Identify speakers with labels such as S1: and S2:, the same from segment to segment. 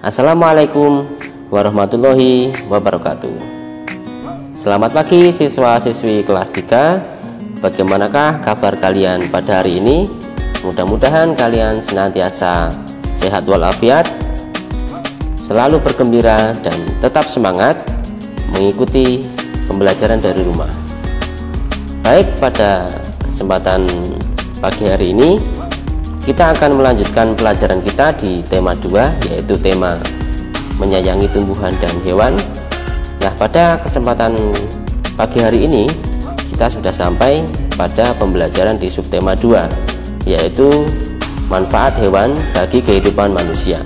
S1: Assalamualaikum warahmatullahi wabarakatuh. Selamat pagi siswa-siswi kelas 3. Bagaimanakah kabar kalian pada hari ini? Mudah-mudahan kalian senantiasa sehat walafiat, selalu bergembira dan tetap semangat mengikuti pembelajaran dari rumah. Baik, pada kesempatan pagi hari ini kita akan melanjutkan pelajaran kita di tema 2, yaitu tema menyayangi tumbuhan dan hewan. Nah, pada kesempatan pagi hari ini kita sudah sampai pada pembelajaran di subtema 2, yaitu manfaat hewan bagi kehidupan manusia.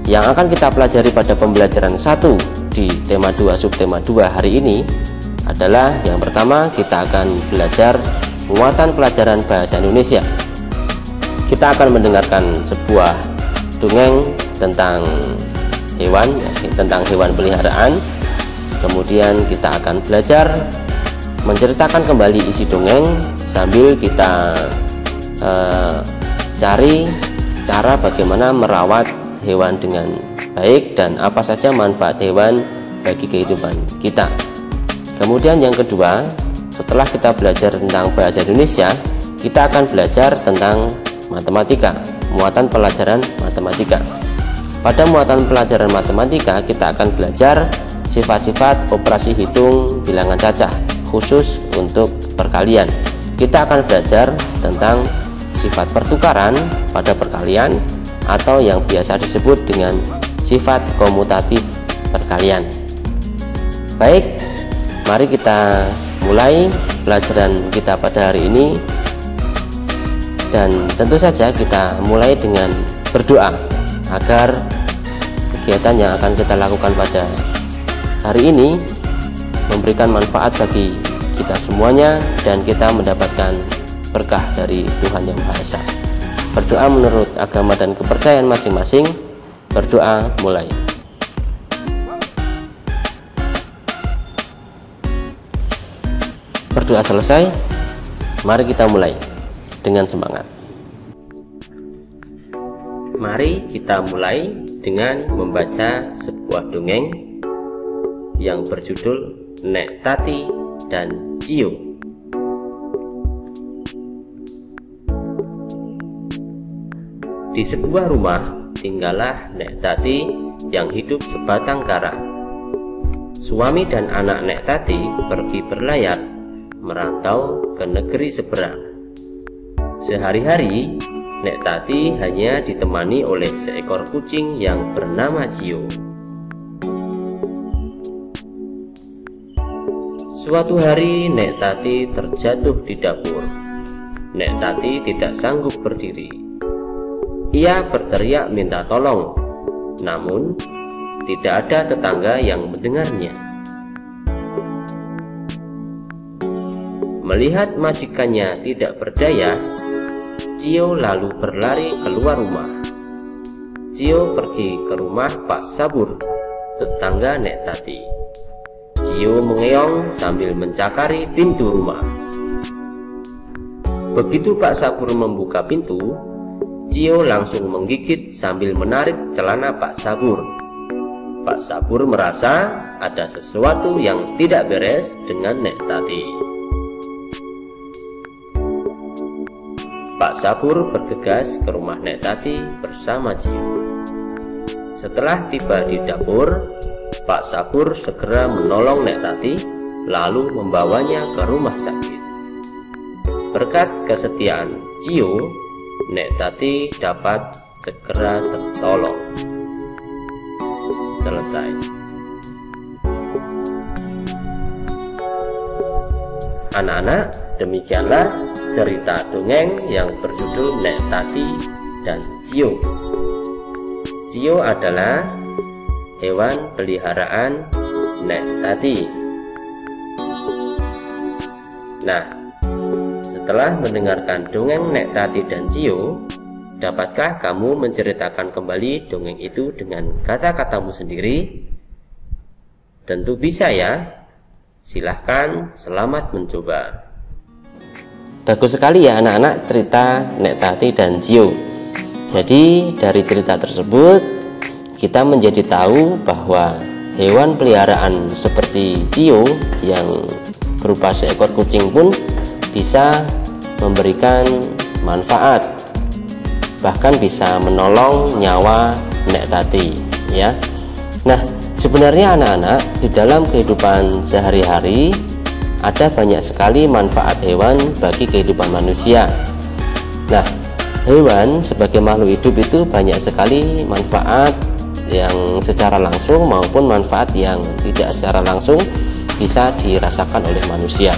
S1: Yang akan kita pelajari pada pembelajaran 1 di tema 2 subtema 2 hari ini adalah yang pertama, kita akan belajar muatan pelajaran bahasa Indonesia. Kita akan mendengarkan sebuah dongeng tentang hewan, tentang hewan peliharaan. Kemudian kita akan belajar menceritakan kembali isi dongeng sambil kita cari cara bagaimana merawat hewan dengan baik dan apa saja manfaat hewan bagi kehidupan kita. Kemudian yang kedua, setelah kita belajar tentang bahasa Indonesia, kita akan belajar tentang matematika, muatan pelajaran matematika. Pada muatan pelajaran matematika kita akan belajar sifat-sifat operasi hitung bilangan cacah khusus untuk perkalian. Kita akan belajar tentang sifat pertukaran pada perkalian atau yang biasa disebut dengan sifat komutatif perkalian. Baik, mari kita mulai pelajaran kita pada hari ini. Dan tentu saja kita mulai dengan berdoa agar kegiatan yang akan kita lakukan pada hari ini memberikan manfaat bagi kita semuanya dan kita mendapatkan berkah dari Tuhan Yang Maha Esa. Berdoa menurut agama dan kepercayaan masing-masing. Berdoa mulai. Berdoa selesai, mari kita mulai dengan semangat. Mari kita mulai dengan membaca sebuah dongeng yang berjudul Nek Tati dan Cio. Di sebuah rumah tinggallah Nek Tati yang hidup sebatang kara. Suami dan anak Nek Tati pergi berlayar merantau ke negeri seberang. Sehari-hari, Nek Tati hanya ditemani oleh seekor kucing yang bernama Cio. Suatu hari, Nek Tati terjatuh di dapur. Nek Tati tidak sanggup berdiri. Ia berteriak minta tolong, namun tidak ada tetangga yang mendengarnya. Melihat majikannya tidak berdaya, Cio lalu berlari keluar rumah. Cio pergi ke rumah Pak Sabur, tetangga Nek Tati. Cio mengeong sambil mencakari pintu rumah. Begitu Pak Sabur membuka pintu, Cio langsung menggigit sambil menarik celana Pak Sabur. Pak Sabur merasa ada sesuatu yang tidak beres dengan Nek Tati. Pak Sabur bergegas ke rumah Nek Tati bersama Cio. Setelah tiba di dapur, Pak Sabur segera menolong Nek Tati lalu membawanya ke rumah sakit. Berkat kesetiaan Cio, Nek Tati dapat segera tertolong. Selesai. Anak-anak, demikianlah cerita dongeng yang berjudul Nek Tati dan Cio. Cio adalah hewan peliharaan Nek Tati. Nah, setelah mendengarkan dongeng Nek Tati dan Cio, dapatkah kamu menceritakan kembali dongeng itu dengan kata-katamu sendiri? Tentu bisa ya. Silahkan, selamat mencoba. Bagus sekali ya anak-anak cerita Nek Tati dan Cio. Jadi dari cerita tersebut kita menjadi tahu bahwa hewan peliharaan seperti Cio yang berupa seekor kucing pun bisa memberikan manfaat, bahkan bisa menolong nyawa nek tati ya. Nah, sebenarnya anak-anak, di dalam kehidupan sehari-hari ada banyak sekali manfaat hewan bagi kehidupan manusia. Nah, hewan sebagai makhluk hidup itu banyak sekali manfaat yang secara langsung maupun manfaat yang tidak secara langsung bisa dirasakan oleh manusia.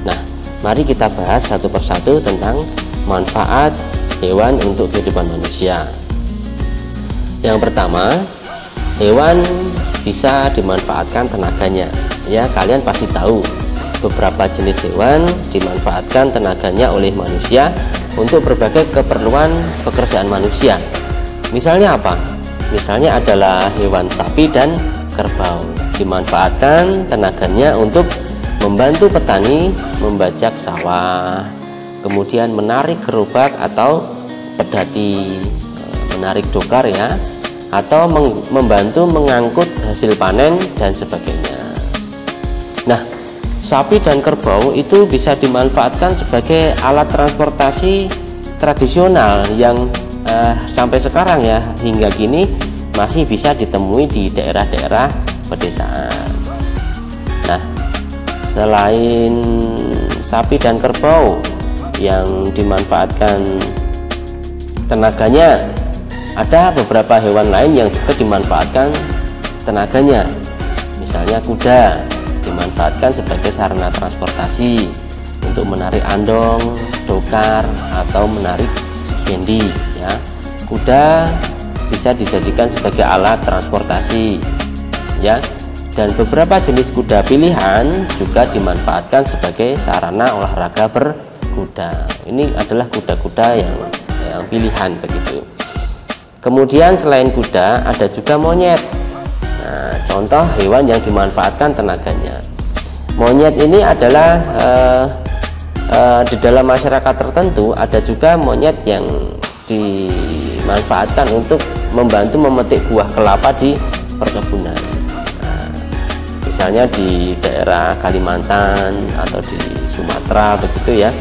S1: Nah, mari kita bahas satu persatu tentang manfaat hewan untuk kehidupan manusia. Yang pertama, hewan bisa dimanfaatkan tenaganya. Ya, kalian pasti tahu beberapa jenis hewan dimanfaatkan tenaganya oleh manusia untuk berbagai keperluan pekerjaan manusia. Misalnya apa? Misalnya adalah hewan sapi dan kerbau, dimanfaatkan tenaganya untuk membantu petani membajak sawah, kemudian menarik gerobak atau pedati, menarik dokar ya, atau membantu mengangkut hasil panen dan sebagainya. Nah, sapi dan kerbau itu bisa dimanfaatkan sebagai alat transportasi tradisional yang sampai sekarang ya, hingga kini masih bisa ditemui di daerah-daerah pedesaan. Nah, selain sapi dan kerbau yang dimanfaatkan tenaganya, ada beberapa hewan lain yang juga dimanfaatkan tenaganya. Misalnya kuda dimanfaatkan sebagai sarana transportasi untuk menarik andong, dokar, atau menarik bendi ya. Kuda bisa dijadikan sebagai alat transportasi ya, dan beberapa jenis kuda pilihan juga dimanfaatkan sebagai sarana olahraga berkuda. Ini adalah kuda-kuda yang pilihan begitu. Kemudian selain kuda ada juga monyet. Nah, contoh hewan yang dimanfaatkan tenaganya. Monyet ini adalah di dalam masyarakat tertentu ada juga monyet yang dimanfaatkan untuk membantu memetik buah kelapa di perkebunan. Nah, misalnya di daerah Kalimantan atau di Sumatera begitu ya,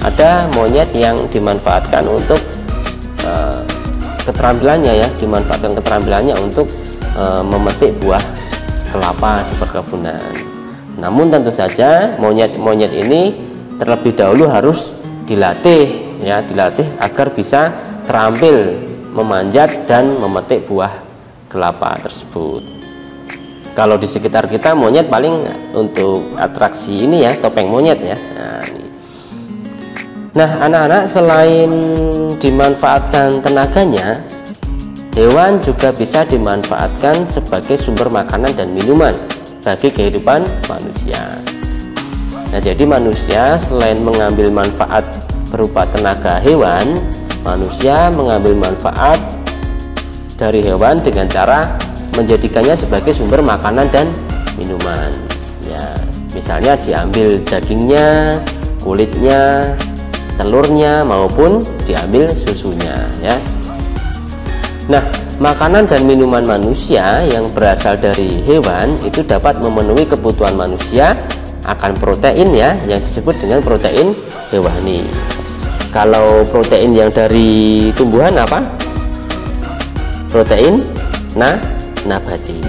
S1: ada monyet yang dimanfaatkan untuk keterampilannya untuk memetik buah kelapa di perkebunan. Namun tentu saja monyet ini terlebih dahulu harus dilatih agar bisa terampil memanjat dan memetik buah kelapa tersebut. Kalau di sekitar kita monyet paling untuk atraksi ini ya, topeng monyet ya. Nah, anak-anak, selain dimanfaatkan tenaganya, hewan juga bisa dimanfaatkan sebagai sumber makanan dan minuman bagi kehidupan manusia. Nah, jadi manusia selain mengambil manfaat berupa tenaga hewan, manusia mengambil manfaat dari hewan dengan cara menjadikannya sebagai sumber makanan dan minuman. Ya, misalnya diambil dagingnya, kulitnya, telurnya, maupun diambil susunya ya. Nah, makanan dan minuman manusia yang berasal dari hewan itu dapat memenuhi kebutuhan manusia akan protein ya, yang disebut dengan protein hewani. Kalau protein yang dari tumbuhan apa? Protein nabati.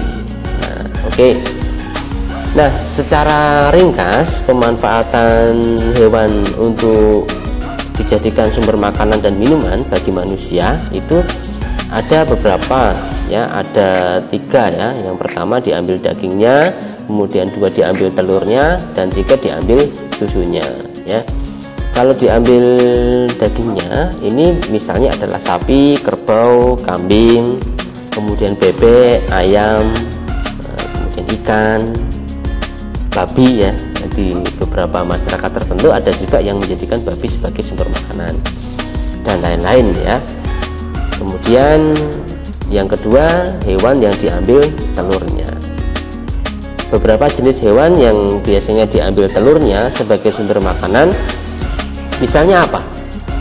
S1: Nah, oke. Nah, secara ringkas pemanfaatan hewan untuk dijadikan sumber makanan dan minuman bagi manusia itu ada beberapa ya, ada 3 ya. Yang pertama diambil dagingnya, kemudian 2 diambil telurnya, dan 3 diambil susunya ya. Kalau diambil dagingnya ini misalnya adalah sapi, kerbau, kambing, kemudian bebek, ayam, kemudian ikan, babi ya. Di beberapa masyarakat tertentu ada juga yang menjadikan babi sebagai sumber makanan dan lain-lain ya. Kemudian yang kedua, hewan yang diambil telurnya. Beberapa jenis hewan yang biasanya diambil telurnya sebagai sumber makanan, misalnya apa?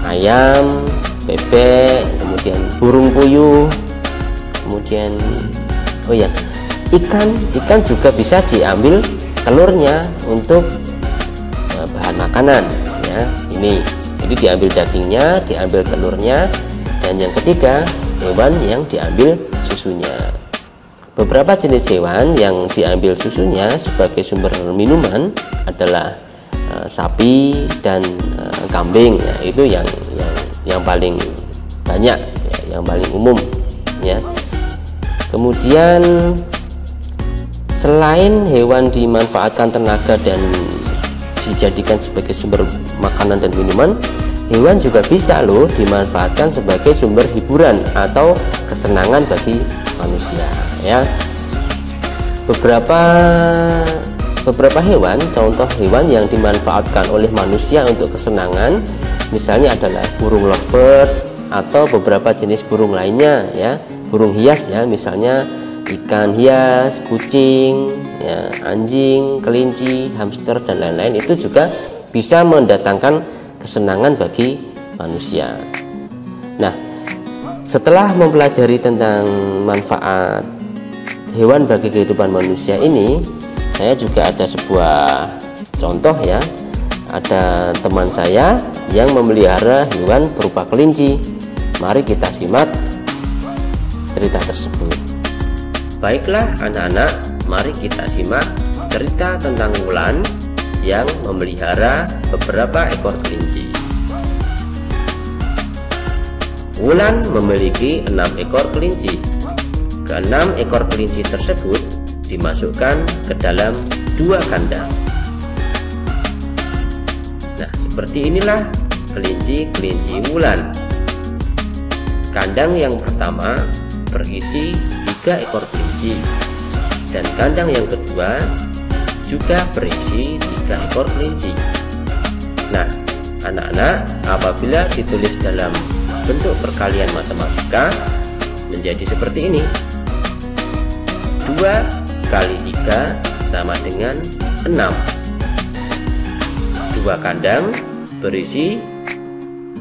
S1: Ayam, bebek, kemudian burung puyuh, kemudian oh ya, ikan juga bisa diambil telurnya untuk bahan makanan ya. Ini jadi diambil dagingnya, diambil telurnya, dan yang ketiga hewan yang diambil susunya. Beberapa jenis hewan yang diambil susunya sebagai sumber minuman adalah sapi dan kambing ya, itu yang paling banyak ya, yang paling umum ya. Kemudian selain hewan dimanfaatkan tenaga dan dijadikan sebagai sumber makanan dan minuman, hewan juga bisa loh dimanfaatkan sebagai sumber hiburan atau kesenangan bagi manusia ya. Beberapa hewan, contoh hewan yang dimanfaatkan oleh manusia untuk kesenangan misalnya adalah burung lovebird atau beberapa jenis burung lainnya ya, burung hias ya, misalnya ikan hias, kucing ya, anjing, kelinci, hamster dan lain-lain, itu juga bisa mendatangkan kesenangan bagi manusia. Nah, setelah mempelajari tentang manfaat hewan bagi kehidupan manusia ini, saya juga ada sebuah contoh ya. Ada teman saya yang memelihara hewan berupa kelinci. Mari kita simak cerita tersebut. Baiklah anak-anak, mari kita simak cerita tentang Wulan yang memelihara beberapa ekor kelinci. Wulan memiliki 6 ekor kelinci. Ke-6 ekor kelinci tersebut dimasukkan ke dalam 2 kandang. Nah, seperti inilah kelinci-kelinci Wulan. Kandang yang pertama berisi 3 ekor kelinci, dan kandang yang kedua juga berisi 3 ekor kelinci. Nah, anak-anak, apabila ditulis dalam bentuk perkalian matematika menjadi seperti ini. 2 kali 3 sama dengan 6. 2 kandang berisi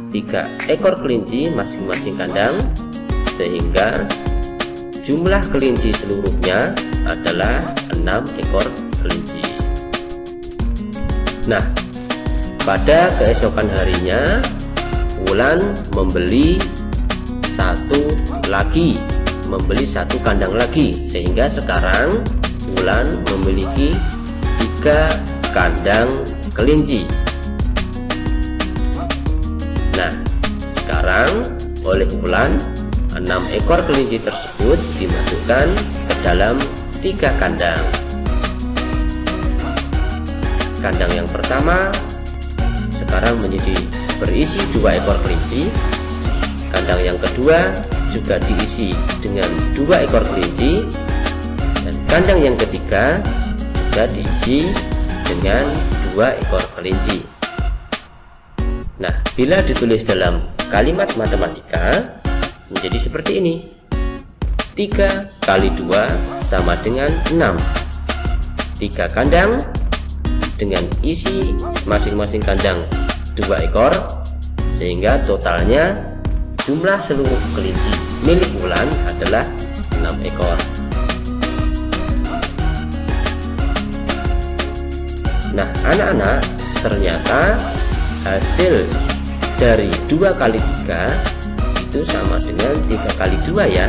S1: 3 ekor kelinci masing-masing kandang, sehingga jumlah kelinci seluruhnya adalah 6 ekor kelinci. Nah, pada keesokan harinya Wulan membeli satu kandang lagi, sehingga sekarang Wulan memiliki 3 kandang kelinci. Nah, sekarang oleh Wulan 6 ekor kelinci tersebut dimasukkan ke dalam 3 kandang. Kandang yang pertama sekarang menjadi berisi 2 ekor kelinci. Kandang yang kedua juga diisi dengan 2 ekor kelinci, dan kandang yang ketiga juga diisi dengan 2 ekor kelinci. Nah, bila ditulis dalam kalimat matematika menjadi seperti ini. 3 kali 2 sama dengan 6. 3 kandang dengan isi masing-masing kandang 2 ekor, sehingga totalnya jumlah seluruh kelinci milik Wulan adalah 6 ekor. Nah, anak-anak, ternyata hasil dari 2 kali 3 itu sama dengan 3 kali 2 ya.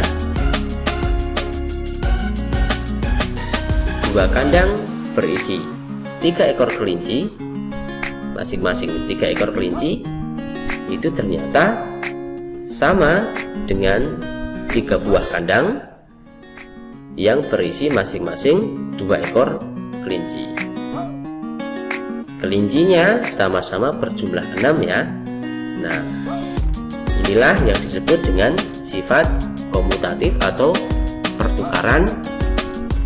S1: 2 kandang berisi 3 ekor kelinci, masing-masing 3 ekor kelinci, itu ternyata sama dengan 3 buah kandang yang berisi masing-masing 2 ekor kelinci. Kelincinya sama-sama berjumlah 6 ya. Nah, inilah yang disebut dengan sifat komutatif atau pertukaran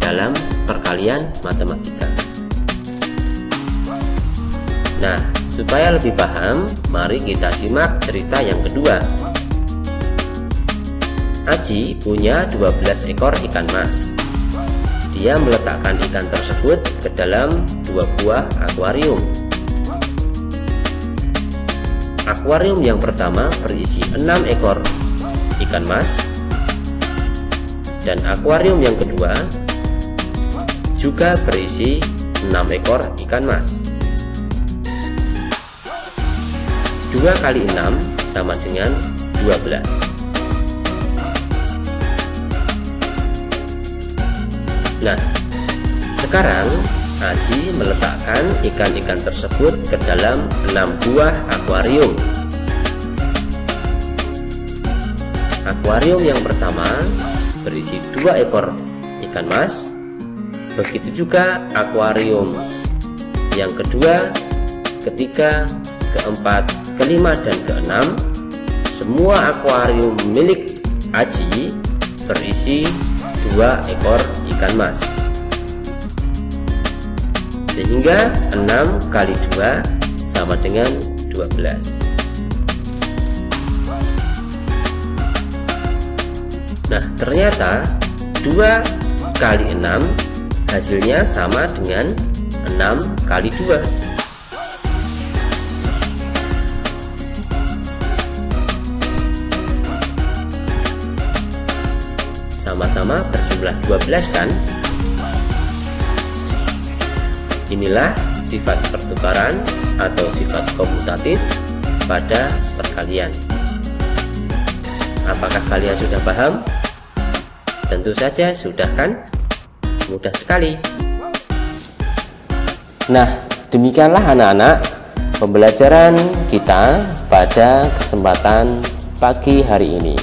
S1: dalam perkalian matematika. Nah, supaya lebih paham, mari kita simak cerita yang kedua. Aji punya 12 ekor ikan mas. Dia meletakkan ikan tersebut ke dalam 2 buah akuarium. Akuarium yang pertama berisi 6 ekor ikan mas. Dan akuarium yang kedua juga berisi 6 ekor ikan mas. 2 kali 6 sama dengan 12. Nah, sekarang Aji meletakkan ikan-ikan tersebut ke dalam 6 buah akuarium. Akuarium yang pertama berisi 2 ekor ikan mas. Begitu juga akuarium yang kedua, ketiga, keempat, kelima, dan keenam. Semua akuarium milik Aji berisi 2 ekor ikan mas, sehingga 6 kali 2 sama dengan 12. Nah, ternyata 2 kali 6 hasilnya sama dengan 6 kali 2. Sama-sama berjumlah 12 kan? Inilah sifat pertukaran atau sifat komutatif pada perkalian. Apakah kalian sudah paham? Tentu saja sudah kan? Mudah sekali. Nah, demikianlah anak-anak pembelajaran kita pada kesempatan pagi hari ini.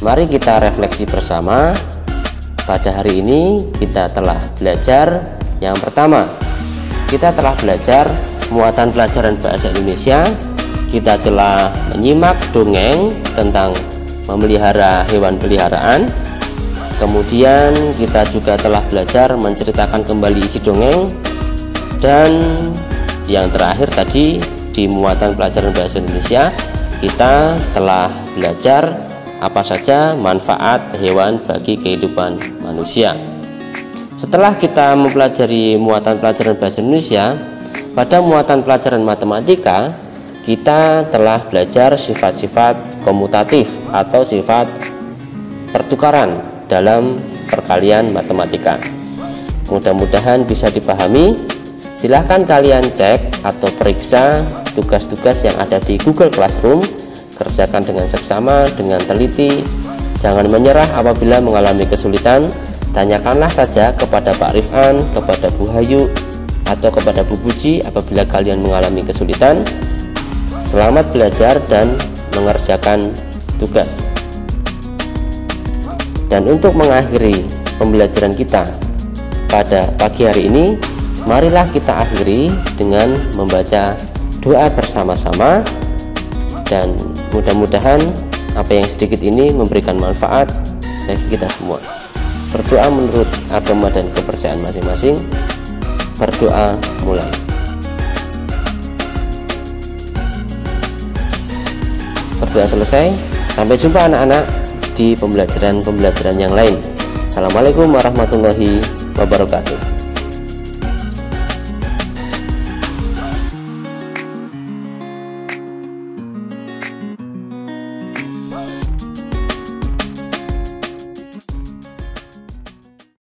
S1: Mari kita refleksi bersama. Pada hari ini kita telah belajar yang pertama, kita telah belajar muatan pelajaran bahasa Indonesia. Kita telah menyimak dongeng tentang memelihara hewan peliharaan. Kemudian kita juga telah belajar menceritakan kembali isi dongeng. Dan yang terakhir tadi, di muatan pelajaran bahasa Indonesia kita telah belajar apa saja manfaat hewan bagi kehidupan manusia. Setelah kita mempelajari muatan pelajaran bahasa Indonesia, pada muatan pelajaran matematika kita telah belajar sifat-sifat komutatif atau sifat pertukaran dalam perkalian matematika. Mudah-mudahan bisa dipahami. Silahkan kalian cek atau periksa tugas-tugas yang ada di Google Classroom. Kerjakan dengan seksama, dengan teliti. Jangan menyerah apabila mengalami kesulitan. Tanyakanlah saja kepada Pak Rifan, kepada Bu Hayu, atau kepada Bu Puji apabila kalian mengalami kesulitan. Selamat belajar dan mengerjakan tugas. Dan untuk mengakhiri pembelajaran kita pada pagi hari ini, marilah kita akhiri dengan membaca doa bersama-sama. Dan mudah-mudahan apa yang sedikit ini memberikan manfaat bagi kita semua. Berdoa menurut agama dan kepercayaan masing-masing. Berdoa mulai. Berdoa selesai. Sampai jumpa anak-anak di pembelajaran yang lain. Assalamualaikum warahmatullahi wabarakatuh.